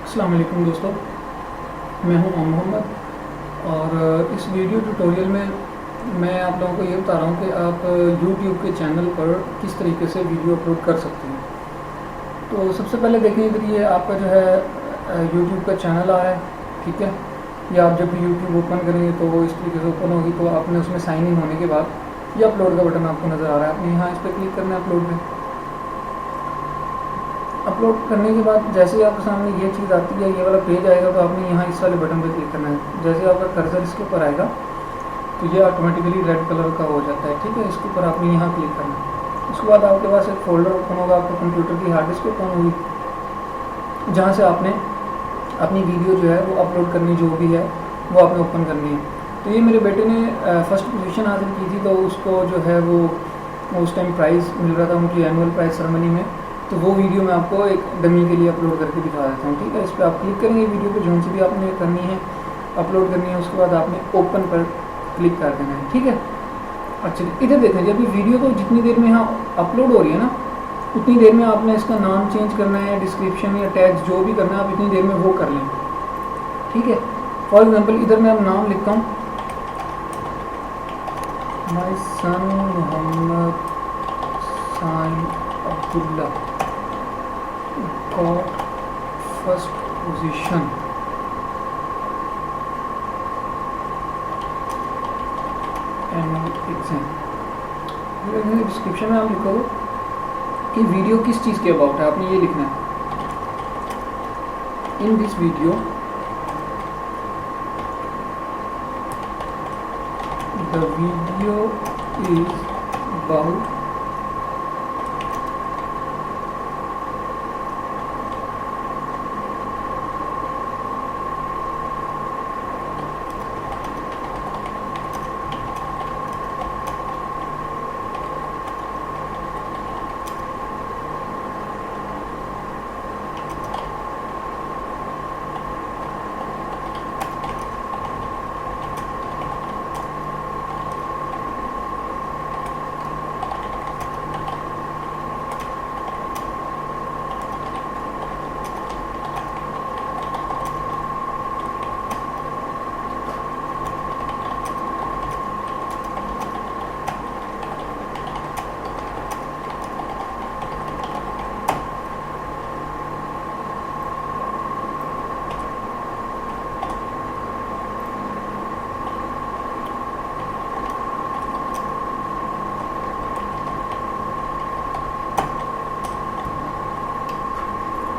अस्सलाम वालेकुम दोस्तों, मैं हूं मोहम्मद और इस वीडियो ट्यूटोरियल में मैं आप लोगों को ये बता रहा हूं कि आप YouTube के चैनल पर किस तरीके से वीडियो अपलोड कर सकते हैं। तो सबसे पहले देखें, इधर ये आपका जो है YouTube का चैनल आ रहा है, ठीक है। या आप जब भी YouTube ओपन करेंगे तो वो इस तरीके से ओपन होगी, तो आपने उसमें साइन इन होने के बाद ये अपलोड का बटन आपको नज़र आ रहा है, आपने यहाँ इस पर क्लिक करना है अपलोड में। अपलोड करने के बाद जैसे ही आपके सामने ये चीज़ आती है, ये वाला पेज आएगा, तो आपने यहाँ इस वाले बटन पर क्लिक करना है। जैसे आपका कर्सर इसके ऊपर आएगा तो ये ऑटोमेटिकली रेड कलर का हो जाता है, ठीक है। इसके ऊपर आपने यहाँ क्लिक करना है। उसके बाद आपके पास एक फ़ोल्डर ओपन होगा, आपके कंप्यूटर की हार्ड डिस्क ओपन होगी, जहाँ से आपने अपनी वीडियो जो है वो अपलोड करनी, जो भी है वो आपने ओपन करनी है। तो ये मेरे बेटे ने फर्स्ट पोजीशन हासिल की थी, तो उसको जो है वो उस टाइम प्राइज़ मिल रहा था उनकी एनुअल प्राइज़ सेरेमनी में। तो वो वीडियो मैं आपको एक डमी के लिए अपलोड करके दिखा देता हूँ, ठीक है। इस पर आप क्लिक करेंगे, वीडियो को जो सी भी आपने करनी है अपलोड करनी है, उसके बाद आपने ओपन पर क्लिक कर देना है, ठीक है। अच्छा, इधर देखें, जब ये वीडियो तो जितनी देर में यहाँ अपलोड हो रही है ना, उतनी देर में आपने इसका नाम चेंज करना है, डिस्क्रिप्शन या टैग्स जो भी करना है आप इतनी देर में वो कर लें, ठीक है। फॉर एग्जांपल इधर मैं अब नाम लिखता हूँ, my son Mohammad Sain Abdullah got first position annual exam। Description में आप लिखोगे कि वीडियो किस चीज़ के अबाउट है, आपने ये लिखना है, in this video the video is about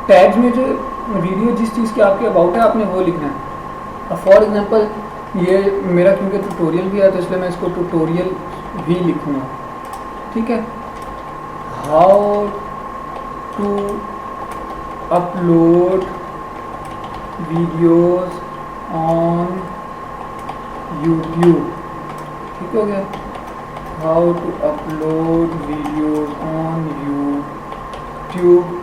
tags में जो वीडियो जिस चीज़ के आपके अबाउट है आपने वो लिखना है। अब फॉर एग्जांपल ये मेरा क्योंकि ट्यूटोरियल भी है तो इसलिए मैं इसको ट्यूटोरियल भी लिखूँगा, ठीक है। How to upload videos on YouTube, ठीक हो गया। How to upload videos on YouTube,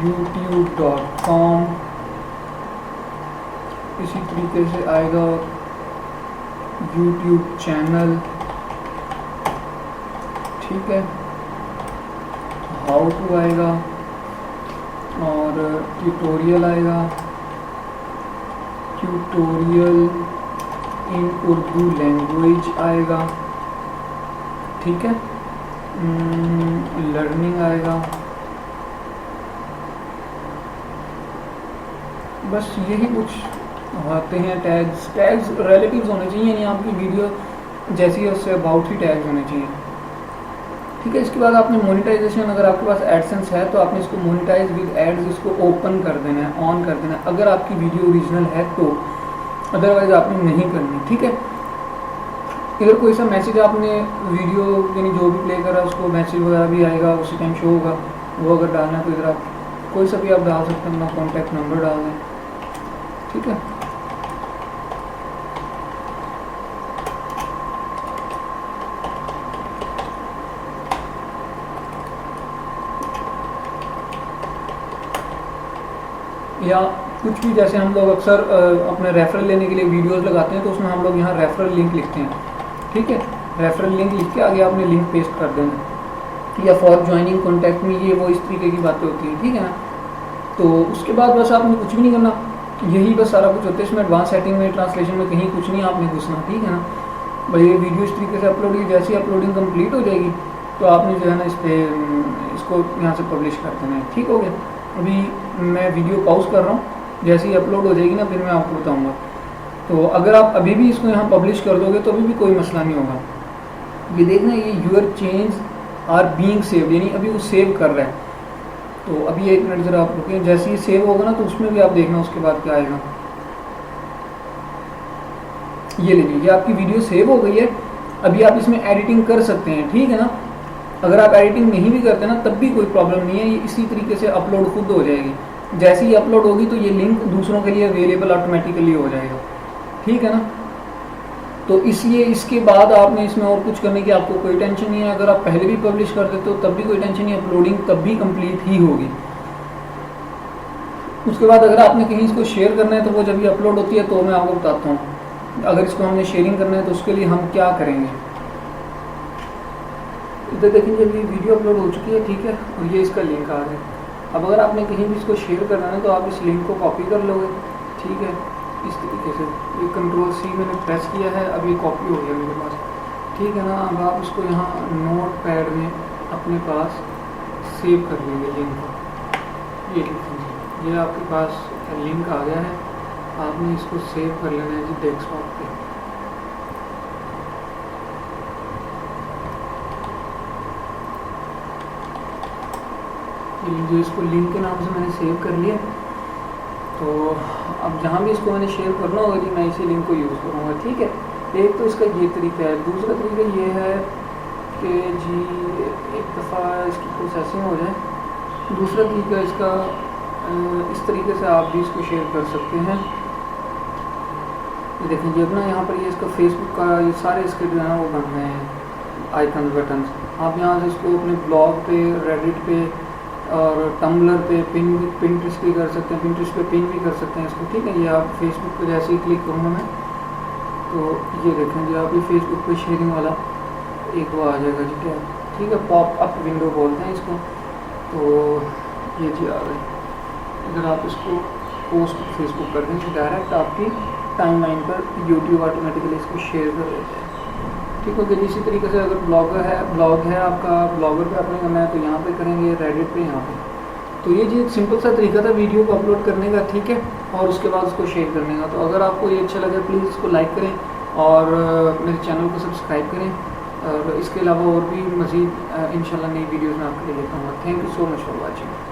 youtube.com। इसी तरीके से आएगा YouTube चैनल, ठीक है। हाउ टू आएगा और ट्यूटोरियल आएगा, ट्यूटोरियल इन उर्दू लैंग्वेज आएगा, ठीक है। लर्निंग आएगा। बस यही कुछ आते हैं टैग्स। टैग्स रिलेटिव्स होने चाहिए, यानी आपकी वीडियो जैसी है उससे अबाउट ही टैग्स होने चाहिए, ठीक है। इसके बाद आपने मोनेटाइजेशन, अगर आपके पास एडसेंस है तो आपने इसको मोनेटाइज विद एड्स इसको ओपन कर देना है, ऑन कर देना है, अगर आपकी वीडियो ओरिजिनल है तो, अदरवाइज आपने नहीं करनी, ठीक है। इधर कोई सा मैसेज आपने वीडियो यानी जो भी प्ले कर रहा है उसको मैसेज वगैरह भी आएगा, उसी टाइम शो होगा, वो अगर डालना है तो इधर आप कोई सा भी आप डाल सकते हैं, अपना कॉन्टैक्ट नंबर डाल दें, ठीक है। या कुछ भी, जैसे हम लोग अक्सर अपने रेफरल लेने के लिए वीडियोस लगाते हैं तो उसमें हम लोग यहाँ रेफरल लिंक लिखते हैं, ठीक है। रेफरल लिंक लिख के आगे आपने लिंक पेस्ट कर देना, या फॉर ज्वाइनिंग कॉन्टैक्ट में, ये वो इस तरीके की बातें होती हैं, ठीक है ना। तो उसके बाद बस आपने कुछ भी नहीं करना, यही बस सारा कुछ होता है इसमें। एडवांस सेटिंग में, ट्रांसलेशन में कहीं कुछ नहीं आपने घुसना, ठीक है ना। भाई ये वीडियो इस तरीके से अपलोड की, जैसे ही अपलोडिंग कंप्लीट हो जाएगी तो आपने जो है ना इस पर इसको यहाँ से पब्लिश कर देना है, ठीक हो गया। अभी मैं वीडियो पॉज कर रहा हूँ, जैसे ही अपलोड हो जाएगी ना फिर मैं आपको बताऊँगा। तो अगर आप अभी भी इसको यहाँ पब्लिश कर दोगे तो अभी भी कोई मसला नहीं होगा। ये देखना, ये your change are being saved, यानी अभी वो सेव कर रहा है। तो अभी 1 मिनट ज़रा आप रुकें, जैसे ही सेव होगा ना तो उसमें भी आप देखना उसके बाद क्या आएगा। ये ले लीजिए, आपकी वीडियो सेव हो गई है। अभी आप इसमें एडिटिंग कर सकते हैं, ठीक है ना। अगर आप एडिटिंग नहीं भी करते ना तब भी कोई प्रॉब्लम नहीं है, ये इसी तरीके से अपलोड खुद हो जाएगी। जैसे ही अपलोड होगी तो ये लिंक दूसरों के लिए अवेलेबल ऑटोमेटिकली हो जाएगा, ठीक है ना। तो इसलिए इसके बाद आपने इसमें और कुछ करने की आपको कोई टेंशन नहीं है। अगर आप पहले भी पब्लिश कर देते हो तब भी कोई टेंशन नहीं है, अपलोडिंग तब भी कंप्लीट ही होगी। उसके बाद अगर आपने कहीं इसको शेयर करना है तो वो जब भी अपलोड होती है तो मैं आपको बताता हूँ। अगर इसको हमने शेयरिंग करना है तो उसके लिए हम क्या करेंगे। इधर देखेंगे अभी वीडियो अपलोड हो चुकी है, ठीक है, और ये इसका लिंक आ रहा है। अब अगर आपने कहीं भी इसको शेयर करना है तो आप इस लिंक को कॉपी कर लोगे, ठीक है, इस तरीके से। ये Ctrl+C मैंने प्रेस किया है, अब ये कॉपी हो गया मेरे पास, ठीक है ना। अब आप इसको यहाँ नोट पैड में अपने पास सेव कर लेंगे लिंक को। ये लिखेंगे, ये आपके पास लिंक आ गया है, आपने इसको सेव कर लेना है जी डेस्कटॉप पे। जो इसको लिंक के नाम से मैंने सेव कर लिया। तो अब जहाँ भी इसको मैंने शेयर करना होगा जी मैं इसी लिंक को यूज़ करूँगा, ठीक है। एक तो इसका ये तरीका है। दूसरा तरीका ये है कि जी एक दफ़ा इसकी प्रोसेसिंग हो जाए। दूसरा तरीका इसका इस तरीके से आप भी इसको शेयर कर सकते हैं। ये देखें जी अपना यहाँ पर ये इसका फेसबुक का ये सारे इसके जो है वो बन रहे हैं आइकन बटन। आप यहाँ से इसको अपने ब्लॉग पे, रेडिट पे और टम्बलर पे पिंटरेस्ट पे कर सकते हैं, पिंटरेस्ट पे पिन भी कर सकते हैं इसको, ठीक है। ये आप फेसबुक पे जैसे ही क्लिक करूँगा मैं तो ये देखें जी आप ये फेसबुक पे शेयरिंग वाला एक वो आ जाएगा जी क्या, ठीक है, पॉप अप विंडो बोलते हैं इसको। तो ये जी आ गए। अगर आप इसको पोस्ट फेसबुक कर दें तो डायरेक्ट आपकी टाइमलाइन पर यूट्यूब ऑटोमेटिकली इसको शेयर कर देता है, ठीक हो गया। इसी तरीके से अगर ब्लॉग है आपका, ब्लॉगर पे अपने करना है तो यहाँ पे करेंगे, रेडिट पे यहाँ पे। तो ये जी सिंपल सा तरीका था वीडियो को अपलोड करने का, ठीक है, और उसके बाद उसको शेयर करने का। तो अगर आपको ये अच्छा लगे प्लीज़ इसको लाइक करें और मेरे चैनल को सब्सक्राइब करें। और इसके अलावा और भी मज़ीद इंशाल्लाह नई वीडियोज़ में आपके लिए लेता हूँ। Thank you so much for watching.